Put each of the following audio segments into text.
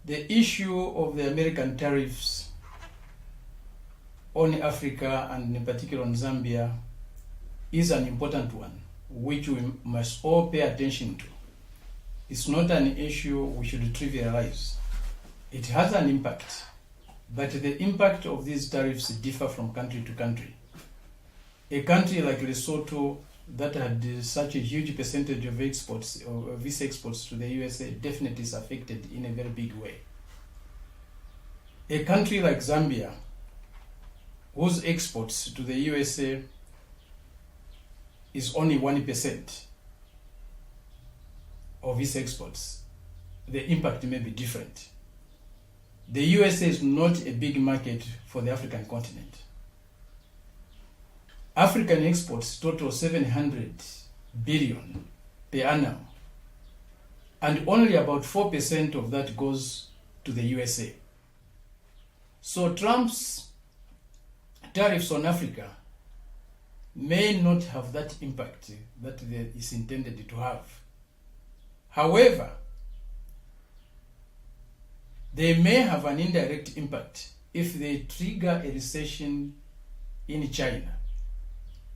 The issue of the American tariffs on Africa and in particular on Zambia is an important one, which we must all pay attention to. It's not an issue we should trivialize. It has an impact, but the impact of these tariffs differ from country to country. A country like Lesotho that had such a huge percentage of exports or of its exports to the USA definitely is affected in a very big way. A country like Zambia, whose exports to the USA is only 1% of its exports, the impact may be different. The USA is not a big market for the African continent. African exports total 700 billion per annum, and only about 4% of that goes to the USA. So Trump's tariffs on Africa may not have that impact that is intended to have. However, they may have an indirect impact if they trigger a recession in China,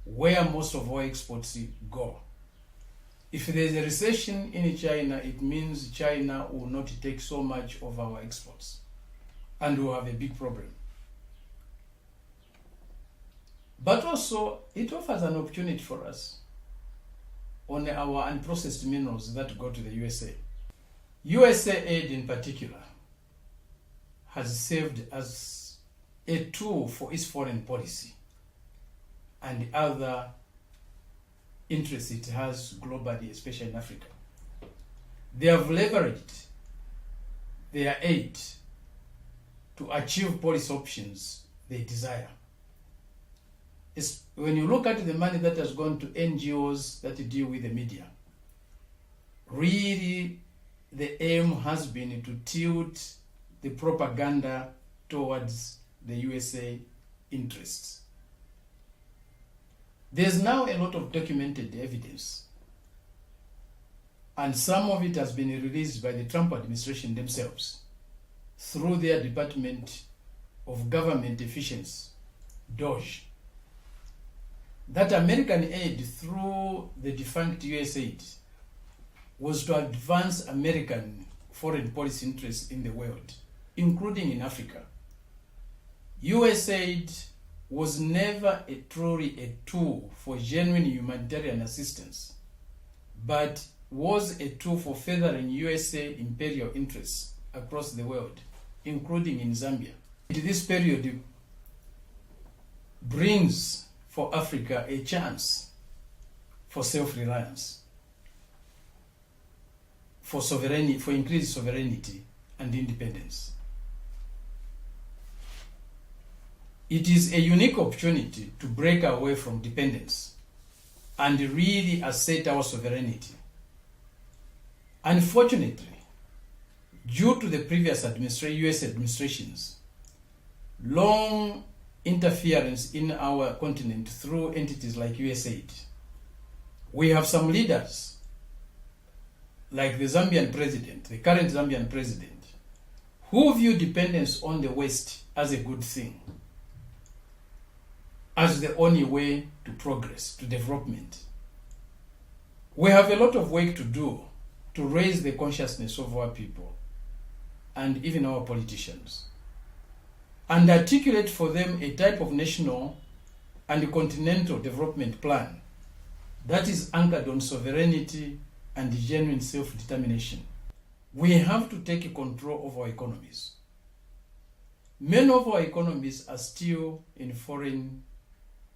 where most of our exports go. If there's a recession in China, it means China will not take so much of our exports, and we'll have a big problem. But also, it offers an opportunity for us on our unprocessed minerals that go to the USA. USA aid in particular has served as a tool for its foreign policy and other interests it has globally, especially in Africa. They have leveraged their aid to achieve policy options they desire. When you look at the money that has gone to NGOs that deal with the media, really the aim has been to tilt the propaganda towards the USA interests. There's now a lot of documented evidence, and some of it has been released by the Trump administration themselves through their Department of Government Efficiency, DOGE, that American aid through the defunct USAID was to advance American foreign policy interests in the world, including in Africa. USAID was never truly a tool for genuine humanitarian assistance, but was a tool for furthering USA imperial interests across the world, including in Zambia. This period brings for Africa a chance for self-reliance, for sovereignty, for increased sovereignty and independence. It is a unique opportunity to break away from dependence and really assert our sovereignty. Unfortunately, due to the previous US administrations, long interference in our continent through entities like USAID, we have some leaders like the Zambian president, the current Zambian president, who view dependence on the West as a good thing, as the only way to progress, to development. We have a lot of work to do to raise the consciousness of our people and even our politicians, and articulate for them a type of national and continental development plan that is anchored on sovereignty and genuine self-determination. We have to take control of our economies. Many of our economies are still in foreign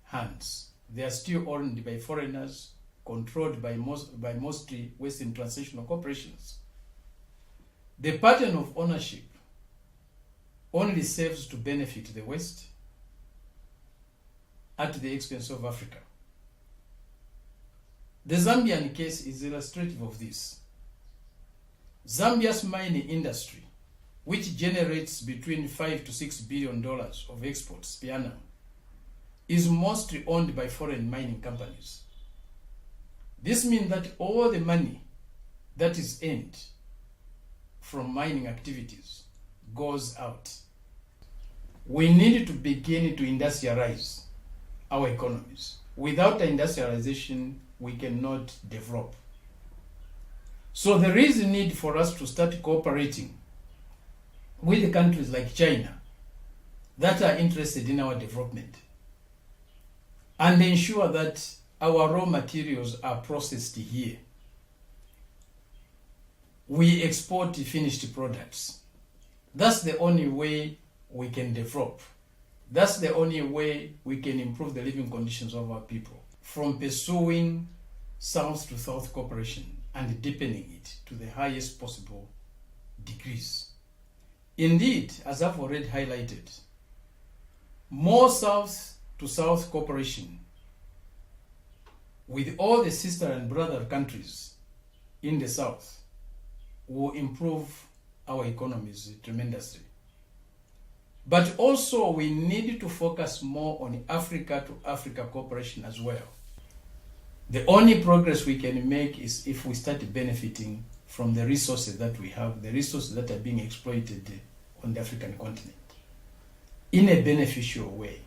hands. They are still owned by foreigners, controlled by mostly Western transnational corporations. The pattern of ownership only serves to benefit the West at the expense of Africa. The Zambian case is illustrative of this. Zambia's mining industry, which generates between $5 to $6 billion of exports per annum, is mostly owned by foreign mining companies. This means that all the money that is earned from mining activities goes out. We need to begin to industrialize our economies. Without industrialization, we cannot develop. So there is a need for us to start cooperating with countries like China that are interested in our development and ensure that our raw materials are processed here. We export finished products. That's the only way we can develop. That's the only way we can improve the living conditions of our people, from pursuing South to South cooperation and deepening it to the highest possible degrees. Indeed, as I've already highlighted, more South to South cooperation with all the sister and brother countries in the South will improve our economies tremendously. But also we need to focus more on Africa to Africa cooperation as well. The only progress we can make is if we start benefiting from the resources that we have, the resources that are being exploited on the African continent in a beneficial way.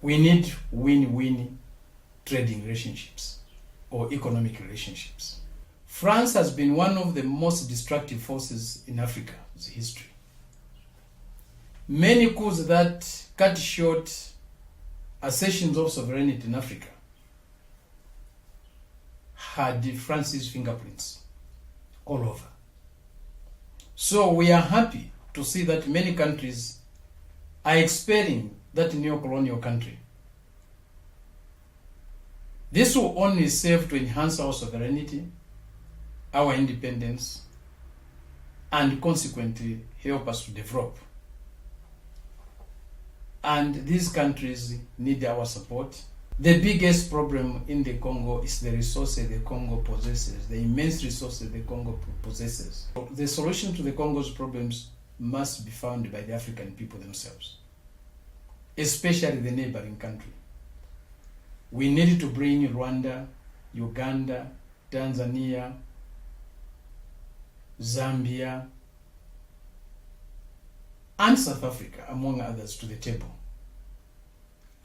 We need win-win trading relationships or economic relationships. France has been one of the most destructive forces in Africa's history. Many coups that cut short assertions of sovereignty in Africa had France's fingerprints all over. So we are happy to see that many countries are expelling that neocolonial country. This will only serve to enhance our sovereignty, our independence, and consequently help us to develop. And these countries need our support. The biggest problem in the Congo is the resources the Congo possesses, the immense resources the Congo possesses. The solution to the Congo's problems must be found by the African people themselves, especially the neighboring country. We need to bring Rwanda, Uganda, Tanzania, Zambia, and South Africa, among others, to the table,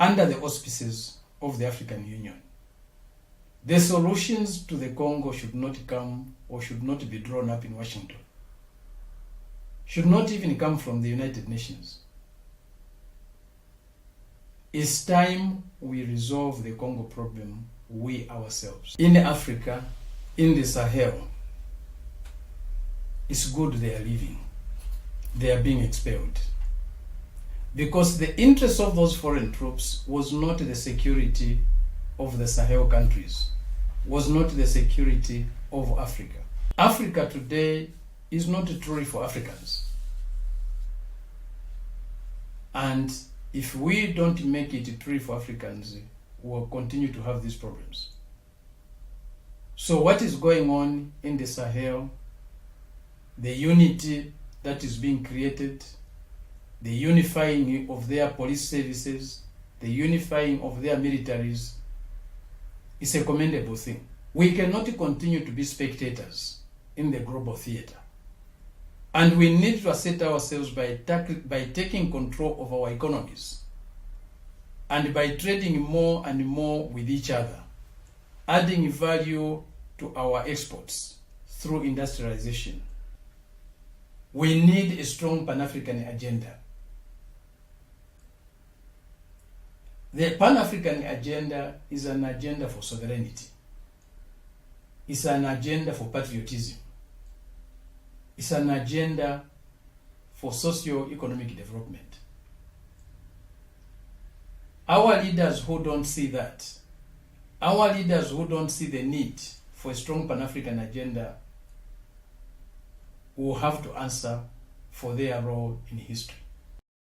under the auspices of the African Union. The solutions to the Congo should not come or should not be drawn up in Washington, should not even come from the United Nations. It's time we resolve the Congo problem we ourselves. In Africa, in the Sahel, it's good they are living. They are being expelled. Because the interest of those foreign troops was not the security of the Sahel countries, was not the security of Africa. Africa today is not truly for Africans. And if we don't make it truly for Africans, we'll continue to have these problems. So what is going on in the Sahel, the unity that is being created, the unifying of their police services, the unifying of their militaries, is a commendable thing. We cannot continue to be spectators in the global theater. And we need to assert ourselves by taking control of our economies and by trading more and more with each other, adding value to our exports through industrialization. We need a strong Pan-African agenda. The Pan-African agenda is an agenda for sovereignty. It's an agenda for patriotism. It's an agenda for socio-economic development. Our leaders who don't see that, our leaders who don't see the need for a strong Pan-African agenda will have to answer for their role in history.